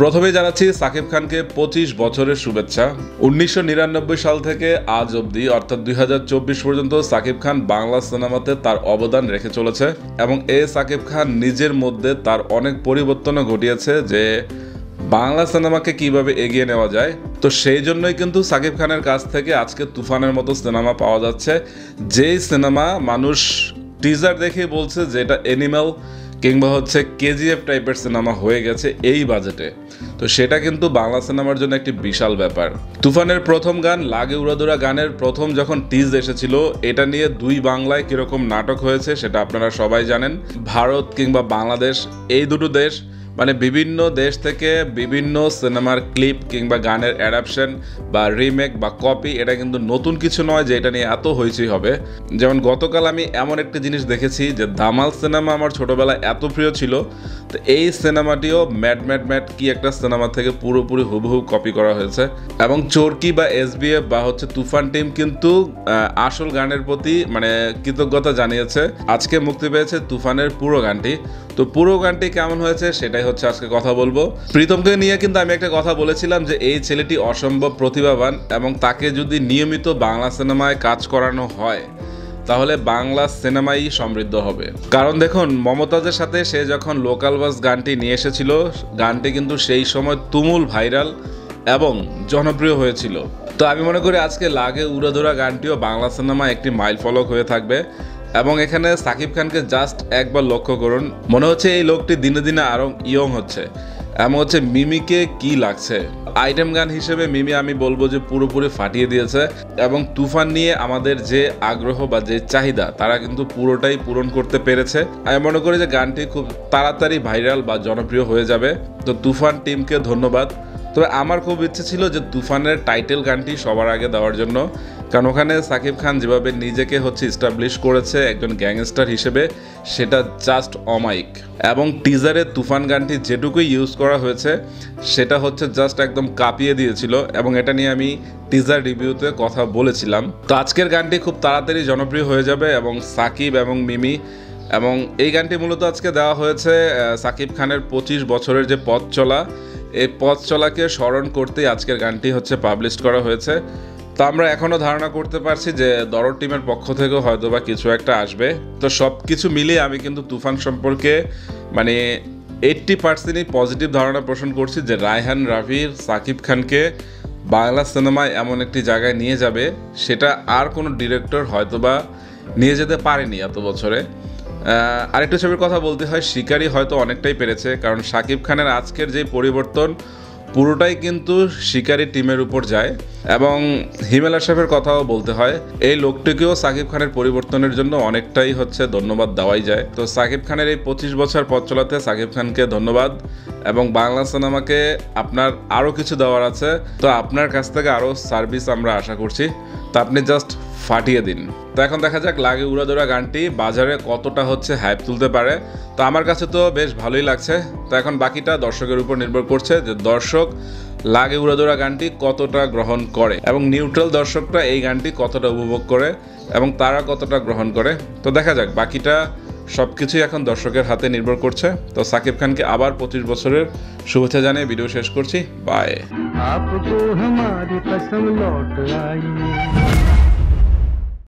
প্রথমেই জানাচ্ছি সাকিব খানকে 25 বছরের শুভেচ্ছা। 1999 সাল থেকে আজ অবধি অর্থাৎ 2024 পর্যন্ত সাকিব খান বাংলা সিনেমাতে তার অবদান রেখে চলেছে এবং সাকিব খান নিজের মধ্যে তার অনেক পরিবর্তনও ঘটিয়েছে যে বাংলা সিনেমাকে কিভাবে এগিয়ে নেওয়া যায়। তো সেই জন্যই কিন্তু সাকিব খানের কাছ থেকে আজকে তুফানের মতো সিনেমা পাওয়া যাচ্ছে, যেই সিনেমা মানুষ টিজার দেখে বলছে যে এটা অ্যানিমাল কিংবা হচ্ছে কেজিএফ টাইপের সিনেমা হয়ে গেছে এই বাজেটে। তো সেটা কিন্তু বাংলা সিনেমার জন্য একটি বিশাল ব্যাপার। তুফানের প্রথম গান লাগে উড়াদুরা গানের প্রথম যখন টিজ এসেছিল, এটা নিয়ে দুই বাংলায় কিরকম নাটক হয়েছে সেটা আপনারা সবাই জানেন। ভারত কিংবা বাংলাদেশ এই দুটো দেশ মানে বিভিন্ন দেশ থেকে বিভিন্ন সিনেমার ক্লিপ কিংবা গানের অ্যাডাপশন বা রিমেক বা কপি, এটা কিন্তু নতুন কিছু নয় যে এটা নিয়ে এত হইচই হবে। যেমন গতকাল আমি এমন একটি জিনিস দেখেছি যে ধামাল সিনেমা আমার ছোটবেলায় এত প্রিয় ছিল, তো এই সিনেমাটিও ম্যাড কি একটা সিনেমা থেকে পুরোপুরি হুবহু কপি করা হয়েছে। এবং চরকি বা এসবিএফ বা হচ্ছে তুফান টিম কিন্তু আসল গানের প্রতি মানে কৃতজ্ঞতা জানিয়েছে। আজকে মুক্তি পেয়েছে তুফানের পুরো গানটি। তো পুরো গানটি কেমন হয়েছে সেটাই হচ্ছে আজকে কথা বলবো। প্রীতমকে নিয়ে কিন্তু আমি একটা কথা বলেছিলাম যে এই ছেলেটি অসম্ভব প্রতিভাবান এবং তাকে যদি নিয়মিত বাংলা সিনেমায় কাজ করানো হয় তাহলে বাংলা সিনেমাই সমৃদ্ধ হবে। কারণ দেখুন, মমতাজের সাথে সে যখন লোকাল বাস গানটি নিয়ে এসেছিল, গানটি কিন্তু সেই সময় তুমুল ভাইরাল এবং জনপ্রিয় হয়েছিল। তো আমি মনে করি আজকে লাগে উড়াধুরা গানটিও বাংলা সিনেমায় একটি মাইল ফলক হয়ে থাকবে। এবং এখানে সাকিব খানকে জাস্ট একবার লক্ষ্য করুন, মনে হচ্ছে এই লোকটি দিনে দিনে আরও ইয়ং হচ্ছে। এমন হচ্ছে মিমিকে কি লাগছে আইটেম গান হিসেবে মিমি আমি বলবো যে পুরোপুরি ফাটিয়ে দিয়েছে। এবং তুফান নিয়ে আমাদের যে আগ্রহ বা যে চাহিদা তারা কিন্তু পুরোটাই পূরণ করতে পেরেছে। আমি মনে করি যে গানটি খুব তাড়াতাড়ি ভাইরাল বা জনপ্রিয় হয়ে যাবে। তো তুফান টিমকে ধন্যবাদ। তবে আমার খুব ইচ্ছে ছিল যে তুফানের টাইটেল গানটি সবার আগে দেওয়ার জন্য, কারণ ওখানে সাকিব খান যেভাবে নিজেকে হচ্ছে ইস্টাবলিশ করেছে একজন গ্যাংস্টার হিসেবে, সেটা জাস্ট অমাইক। এবং টিজারে তুফান গানটি যেটুকুই ইউজ করা হয়েছে সেটা হচ্ছে জাস্ট একদম কাঁপিয়ে দিয়েছিল এবং এটা নিয়ে আমি টিজার রিভিউতে কথা বলেছিলাম। তো আজকের গানটি খুব তাড়াতাড়ি জনপ্রিয় হয়ে যাবে এবং সাকিব এবং মিমি এবং এই গানটি মূলত আজকে দেওয়া হয়েছে সাকিব খানের 25 বছরের যে পথ চলা, এই পথ চলাকে স্মরণ করতেই আজকের গানটি হচ্ছে পাবলিশ করা হয়েছে। তো আমরা এখনও ধারণা করতে পারছি যে দরদ টিমের পক্ষ থেকেও হয়তো বা কিছু একটা আসবে। তো সব কিছু মিলিয়ে আমি কিন্তু তুফান সম্পর্কে মানে 80%ই পজিটিভ ধারণা পোষণ করছি যে রায়হান রাফির সাকিব খানকে বাংলা সিনেমায় এমন একটি জায়গায় নিয়ে যাবে সেটা আর কোনো ডিরেক্টর হয়তো বা নিয়ে যেতে পারেনি এত বছরে। আরেকটা ছবির কথা বলতে হয়, শিকারি হয়তো অনেকটাই পেরেছে, কারণ সাকিব খানের আজকের যে পরিবর্তন পুরোটাই কিন্তু শিকারি টিমের উপর যায়। এবং হিমেল আশরাফের কথাও বলতে হয়, এই লোকটিকেও সাকিব খানের পরিবর্তনের জন্য অনেকটাই হচ্ছে ধন্যবাদ দেওয়াই যায়। তো সাকিব খানের এই 25 বছর পথ চলাতে সাকিব খানকে ধন্যবাদ। এবং বাংলা সিনেমাকে আপনার আরও কিছু দেওয়ার আছে, তো আপনার কাছ থেকে আরও সার্ভিস আমরা আশা করছি। তো আপনি জাস্ট ফাটিয়ে দিন। তো এখন দেখা যাক লাগে উড়াদুরা গানটি বাজারে কতটা হচ্ছে হাইপ তুলতে পারে। তো আমার কাছে তো বেশ ভালোই লাগছে। তো এখন বাকিটা দর্শকের উপর নির্ভর করছে যে দর্শক লাগে উড়াদুরা গানটি কতটা গ্রহণ করে এবং নিউট্রাল দর্শকরা এই গানটি কতটা উপভোগ করে এবং তারা কতটা গ্রহণ করে। তো দেখা যাক, বাকিটা সব কিছুই এখন দর্শকের হাতে নির্ভর করছে। তো সাকিব খানকে আবার 25 বছরের শুভেচ্ছা জানিয়ে ভিডিও শেষ করছি। বাই।